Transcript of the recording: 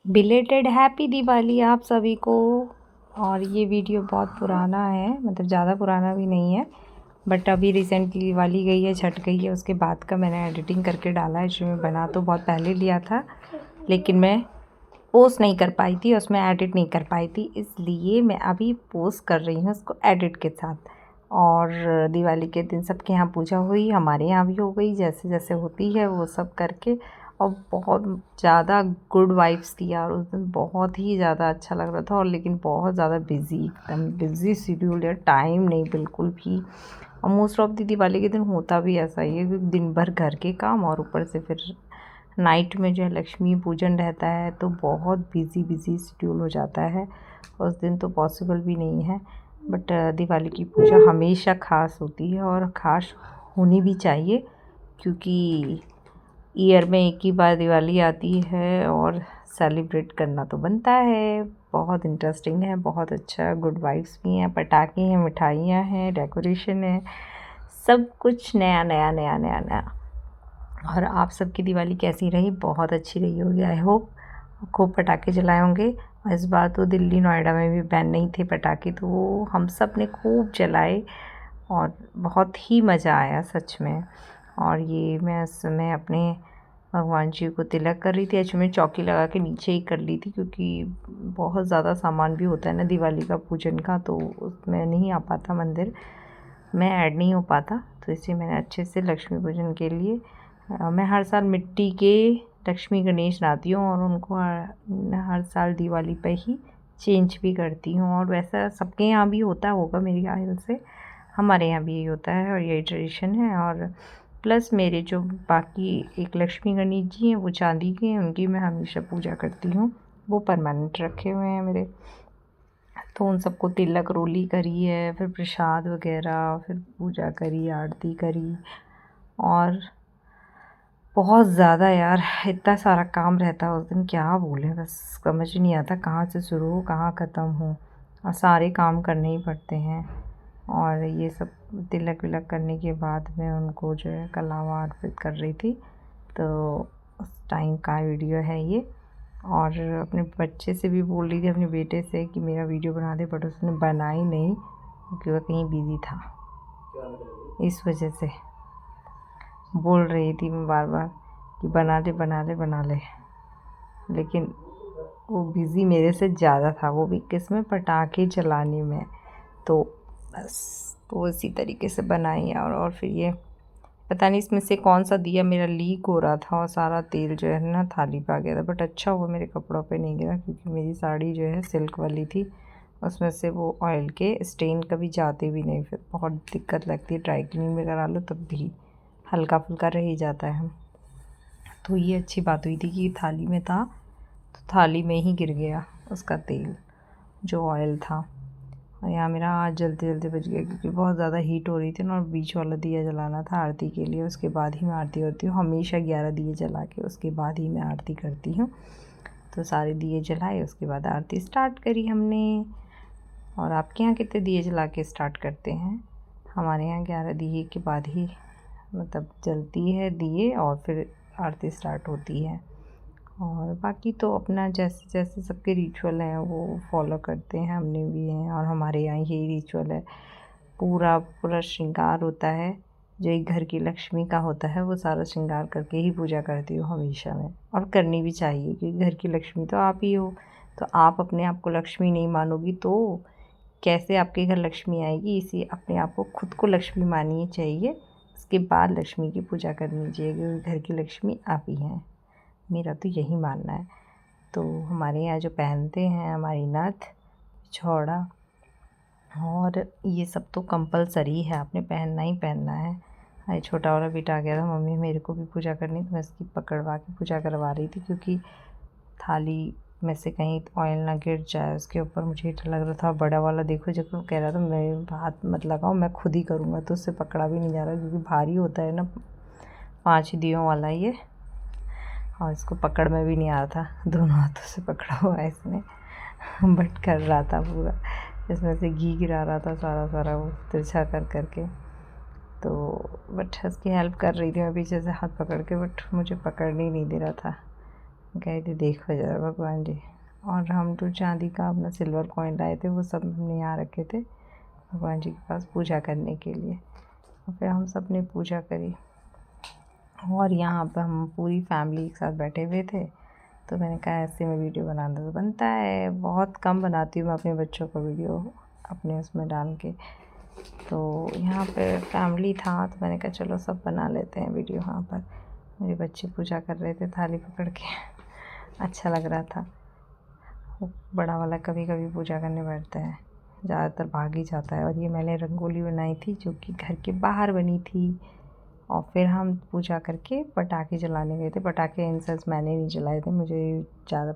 Belated happy Diwali आप सभी को। और ये वीडियो बहुत पुराना है, मतलब ज़्यादा पुराना भी नहीं है, बट अभी रिसेंटली दिवाली गई है, छठ गई है, उसके बाद का मैंने एडिटिंग करके डाला है। जो मैं बना तो बहुत पहले लिया था, लेकिन मैं पोस्ट नहीं कर पाई थी, उसमें एडिट नहीं कर पाई थी, इसलिए मैं अभी पोस्ट कर रही हूँ उसको एडिट के साथ। और दिवाली के दिन सबके यहाँ पूजा हुई, हमारे यहाँ भी हो गई, जैसे जैसे होती है वो सब करके। और बहुत ज़्यादा गुड वाइब्स थी यार उस दिन, बहुत ही ज़्यादा अच्छा लग रहा था। और लेकिन बहुत ज़्यादा बिज़ी, एकदम बिज़ी शेड्यूल है, टाइम नहीं बिल्कुल भी। और मोस्ट ऑफ दी दिवाली के दिन होता भी ऐसा ही है, क्योंकि दिन भर घर के काम और ऊपर से फिर नाइट में जो है लक्ष्मी पूजन रहता है, तो बहुत बिज़ी शेड्यूल हो जाता है। उस दिन तो पॉसिबल भी नहीं है, बट दिवाली की पूजा हमेशा ख़ास होती है और ख़ास होनी भी चाहिए, क्योंकि ईयर में एक ही बार दिवाली आती है और सेलिब्रेट करना तो बनता है। बहुत इंटरेस्टिंग है, बहुत अच्छा, गुड वाइब्स भी हैं, पटाखे हैं, मिठाइयाँ हैं, डेकोरेशन है, सब कुछ नया नया नया नया नया। और आप सबकी दिवाली कैसी रही? बहुत अच्छी रही होगी आई होप। खूब पटाखे जलाए होंगे। और इस बार तो दिल्ली नोएडा में भी बैन नहीं थे पटाखे, तो वो हम सब ने खूब जलाए और बहुत ही मज़ा आया सच में। और ये मैं इस समय अपने भगवान जी को तिलक कर रही थी। एक्चुअली मैं चौकी लगा के नीचे ही कर ली थी, क्योंकि बहुत ज़्यादा सामान भी होता है ना दिवाली का पूजन का, तो उसमें नहीं आ पाता मंदिर में, ऐड नहीं हो पाता, तो इसलिए मैंने अच्छे से लक्ष्मी पूजन के लिए मैं हर साल मिट्टी के लक्ष्मी गणेश लाती हूँ और उनको हर साल दिवाली पे ही चेंज भी करती हूँ। और वैसा सबके यहाँ भी होता होगा मेरी ख्याल से, हमारे यहाँ भी यही होता है और यही ट्रेडिशन है। और प्लस मेरे जो बाकी एक लक्ष्मी गणेश जी हैं वो चांदी के हैं, उनकी मैं हमेशा पूजा करती हूँ, वो परमानेंट रखे हुए हैं मेरे। तो उन सबको तिलक रोली करी है, फिर प्रसाद वगैरह, फिर पूजा करी, आरती करी। और बहुत ज़्यादा यार, इतना सारा काम रहता है उस दिन, क्या बोलें, बस समझ ही नहीं आता कहाँ से शुरू हो कहाँ ख़त्म हो, और सारे काम करने ही पड़ते हैं। और ये सब तिलक विलक करने के बाद मैं उनको जो है कलावा अर्पित कर रही थी, तो उस टाइम का वीडियो है ये। और अपने बच्चे से भी बोल रही थी, अपने बेटे से, कि मेरा वीडियो बना दे, बट उसने बना ही नहीं, क्योंकि वह कहीं बिज़ी था, इस वजह से बोल रही थी मैं बार बार कि बना ले बना ले बना ले, लेकिन वो बिज़ी मेरे से ज़्यादा था, वो भी किस में, पटाखे जलाने में। तो बस तो इसी तरीके से बनाई। और फिर ये पता नहीं इसमें से कौन सा दिया मेरा लीक हो रहा था, और सारा तेल जो है ना थाली पे आ गया था, बट अच्छा हुआ मेरे कपड़ों पे नहीं गिरा, क्योंकि मेरी साड़ी जो है सिल्क वाली थी, उसमें से वो ऑयल के स्टेन कभी जाते भी नहीं, फिर बहुत दिक्कत लगती है, ड्राई क्लीनिंग में करा लो तब भी हल्का फुल्का रह ही जाता है। तो ये अच्छी बात हुई थी कि थाली में था, तो थाली में ही गिर गया उसका तेल, जो ऑयल था। और यहाँ मेरा आज जल्दी जल्दी बच गया, क्योंकि बहुत ज़्यादा हीट हो रही थी ना, और बीच वाला दिया जलाना था आरती के लिए, उसके बाद ही मैं आरती करती हूँ, हमेशा 11 दिए जला के उसके बाद ही मैं आरती करती हूँ। तो सारे दिए जलाए, उसके बाद आरती स्टार्ट करी हमने। और आपके यहाँ कितने दिए जला के स्टार्ट करते हैं? हमारे यहाँ 11 दिए के बाद ही मतलब जलती है दिए, और फिर आरती स्टार्ट होती है। और बाकी तो अपना जैसे जैसे सबके रिचुअल हैं वो फॉलो करते हैं, हमने भी हैं, और हमारे यहाँ यही रिचुअल है। पूरा पूरा श्रृंगार होता है, जो एक घर की लक्ष्मी का होता है, वो सारा श्रृंगार करके ही पूजा करती हूँ हमेशा मैं, और करनी भी चाहिए, क्योंकि घर की लक्ष्मी तो आप ही हो। तो आप अपने आप को लक्ष्मी नहीं मानोगी तो कैसे आपके घर लक्ष्मी आएगी? इसी अपने आप को खुद को लक्ष्मी माननी चाहिए, उसके बाद लक्ष्मी की पूजा करनी चाहिए, क्योंकि घर की लक्ष्मी आप ही हैं, मेरा तो यही मानना है। तो हमारे यहाँ जो पहनते हैं, हमारी नथ, छौड़ा, और ये सब तो कंपलसरी है, आपने पहनना ही पहनना है। अरे छोटा वाला बेटा आ गया था, मम्मी मेरे को भी पूजा करनी, तो मैं इसकी पकड़वा के पूजा करवा रही थी, क्योंकि थाली में से कहीं ऑयल ना गिर जाए उसके ऊपर, मुझे डर लग रहा था। बड़ा वाला देखो जब कह रहा था मेरे हाथ मत लगाओ, मैं खुद ही करूँगा, तो उससे पकड़ा भी नहीं जा रहा, क्योंकि भारी होता है ना, 5 दियों वाला ये, और इसको पकड़ में भी नहीं आ रहा था, दोनों हाथों से पकड़ा हुआ है इसने, बट कर रहा था पूरा, इसमें से घी गिरा रहा था सारा सारा वो तिरछा कर करके। तो बट उसकी हेल्प कर रही थी मैं पीछे से हाथ पकड़ के, बट मुझे पकड़ने ही नहीं दे रहा था। गए थे देखो जरा भगवान जी। और हम तो चांदी का अपना सिल्वर कॉइन लाए थे, वो सब हमने यहाँ रखे थे भगवान जी के पास पूजा करने के लिए। और फिर हम सब ने पूजा करी और यहाँ पर हम पूरी फैमिली एक साथ बैठे हुए थे। तो मैंने कहा ऐसे में वीडियो बनाना तो बनता है, बहुत कम बनाती हूँ मैं अपने बच्चों को वीडियो अपने उसमें डाल के। तो यहाँ पे फैमिली था तो मैंने कहा चलो सब बना लेते हैं वीडियो। यहाँ पर मेरे बच्चे पूजा कर रहे थे थाली पकड़ के, अच्छा लग रहा था। वो बड़ा वाला कभी कभी पूजा करने बैठता है, ज़्यादातर भाग ही जाता है। और ये मैंने रंगोली बनाई थी जो कि घर के बाहर बनी थी। और फिर हम पूजा करके पटाखे जलाने गए थे। पटाखे इन सेंस मैंने नहीं जलाए थे, मुझे ज़्यादा